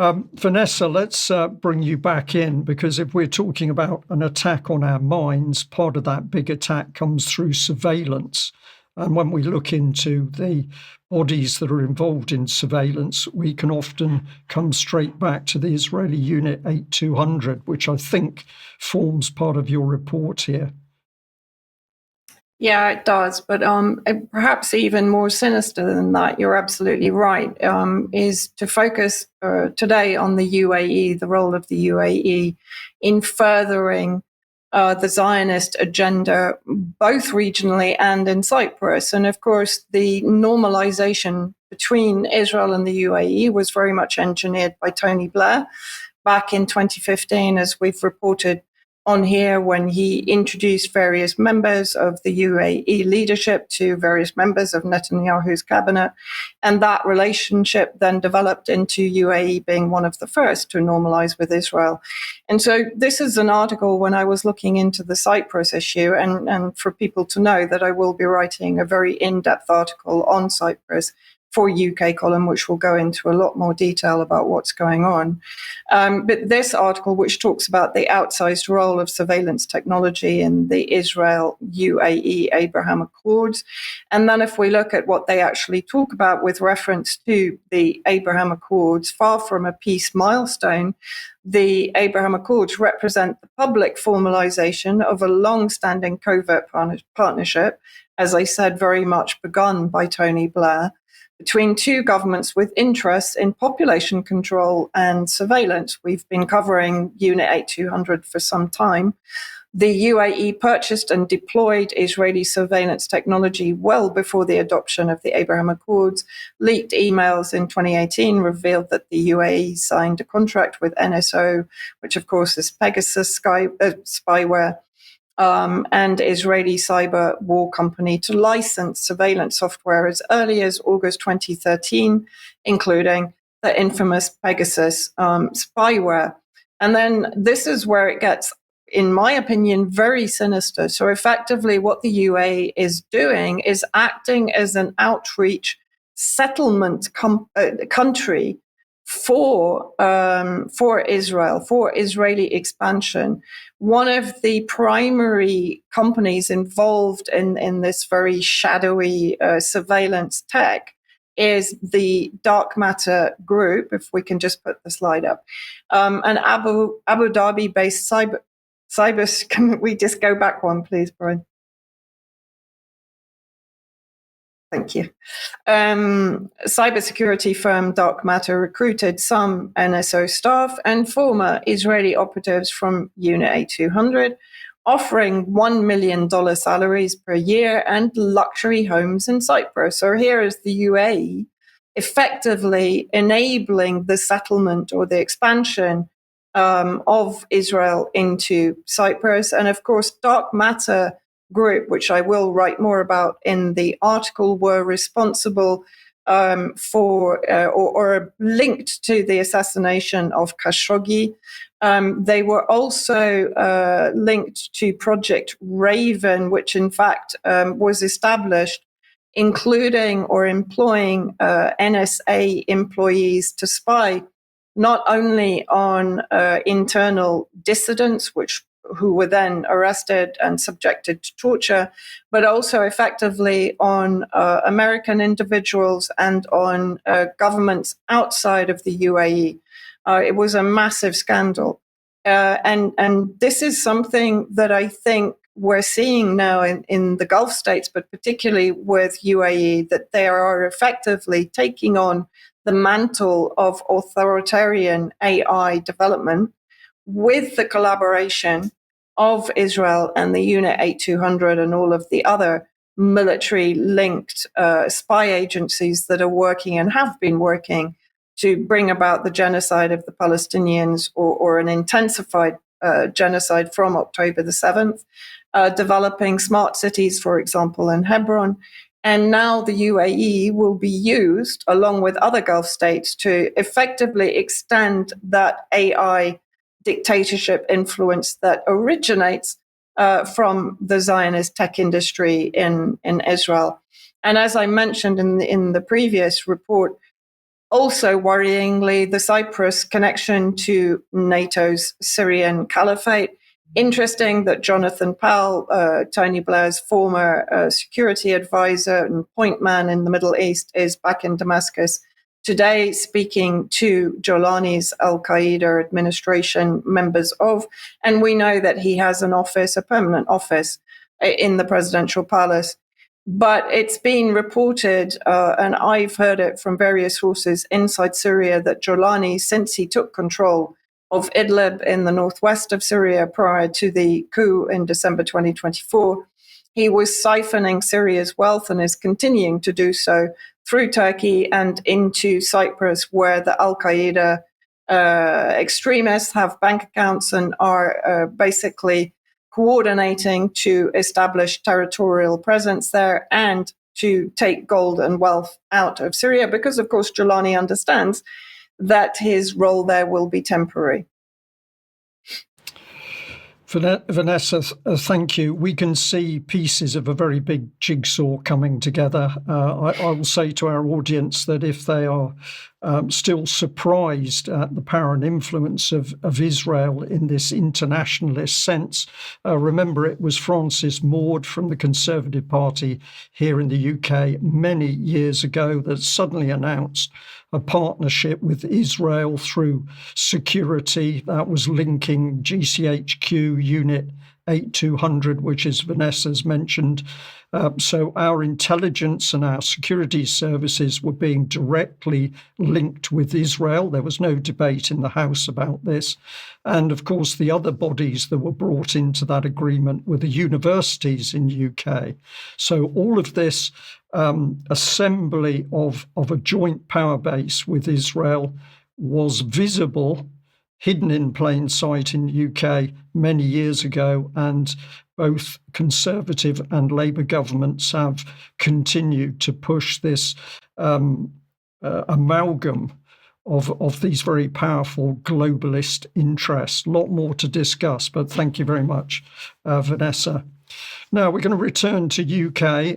Vanessa, let's bring you back in, because if we're talking about an attack on our minds, part of that big attack comes through surveillance. And when we look into the bodies that are involved in surveillance, we can often come straight back to the Israeli Unit 8200, which I think forms part of your report here. Yeah, it does. But perhaps even more sinister than that, you're absolutely right, is to focus today on the UAE, the role of the UAE in furthering the Zionist agenda, both regionally and in Cyprus. And of course, the normalization between Israel and the UAE was very much engineered by Tony Blair back in 2015, as we've reported on here, when he introduced various members of the UAE leadership to various members of Netanyahu's cabinet. And that relationship then developed into UAE being one of the first to normalize with Israel. And so this is an article when I was looking into the Cyprus issue, and for people to know that I will be writing a very in-depth article on Cyprus for UK column, which will go into a lot more detail about what's going on. But this article, which talks about the outsized role of surveillance technology in the Israel-UAE Abraham Accords. And then if we look at what they actually talk about with reference to the Abraham Accords, far from a peace milestone, the Abraham Accords represent the public formalization of a long-standing covert partnership, as I said, very much begun by Tony Blair, between two governments with interests in population control and surveillance. We've been covering Unit 8200 for some time. The UAE purchased and deployed Israeli surveillance technology well before the adoption of the Abraham Accords. Leaked emails in 2018 revealed that the UAE signed a contract with NSO, which of course is Pegasus Spyware, and Israeli cyber war company, to license surveillance software as early as August 2013, including the infamous Pegasus spyware. And then this is where it gets, in my opinion, very sinister. So effectively what the UAE is doing is acting as an outreach settlement country for Israel, for Israeli expansion. One of the primary companies involved in this very shadowy surveillance tech is the Dark Matter Group, if we can just put the slide up, an Abu Dhabi-based cyber. Can we just go back one, please, Brian? Thank you. Cybersecurity firm Dark Matter recruited some NSO staff and former Israeli operatives from Unit 8200, offering $1 million salaries per year and luxury homes in Cyprus. So here is the UAE effectively enabling the settlement or the expansion of Israel into Cyprus. And of course, Dark Matter Group, which I will write more about in the article, were responsible for or linked to the assassination of Khashoggi. They were also linked to Project Raven, which in fact was established including or employing NSA employees to spy not only on internal dissidents, who were then arrested and subjected to torture, but also effectively on American individuals and on governments outside of the UAE. It was a massive scandal. And this is something that I think we're seeing now in the Gulf states, but particularly with UAE, that they are effectively taking on the mantle of authoritarian AI development with the collaboration of Israel and the Unit 8200 and all of the other military-linked spy agencies that are working and have been working to bring about the genocide of the Palestinians or an intensified genocide from October the 7th, developing smart cities, for example, in Hebron. And now the UAE will be used, along with other Gulf states, to effectively extend that AI dictatorship influence that originates from the Zionist tech industry in Israel. And as I mentioned in the previous report, Also, worryingly, the Cyprus connection to NATO's Syrian caliphate. Interesting that Jonathan Powell, Tony Blair's former security advisor and point man in the Middle East, is back in Damascus today speaking to Jolani's Al-Qaeda administration members of, and we know that he has an office, a permanent office in the presidential palace. But it's been reported, and I've heard it from various sources inside Syria, that Jolani, since he took control of Idlib in the northwest of Syria prior to the coup in December 2024, he was siphoning Syria's wealth and is continuing to do so through Turkey and into Cyprus, where the Al-Qaeda extremists have bank accounts and are basically coordinating to establish territorial presence there and to take gold and wealth out of Syria, because, of course, Jolani understands that his role there will be temporary. Vanessa, thank you. We can see pieces of a very big jigsaw coming together. I will say to our audience that if they are still surprised at the power and influence of Israel in this internationalist sense, remember it was Francis Maude from the Conservative Party here in the UK many years ago that suddenly announced a partnership with Israel through security that was linking GCHQ Unit 8200, which is Vanessa's mentioned. So our intelligence and our security services were being directly linked with Israel. There was no debate in the House about this. And of course, the other bodies that were brought into that agreement were the universities in UK. So all of this assembly of a joint power base with Israel was visible, hidden in plain sight in the UK many years ago, and both Conservative and Labour governments have continued to push this amalgam of these very powerful globalist interests. A lot more to discuss, but thank you very much, Vanessa. Now we're going to return to UK.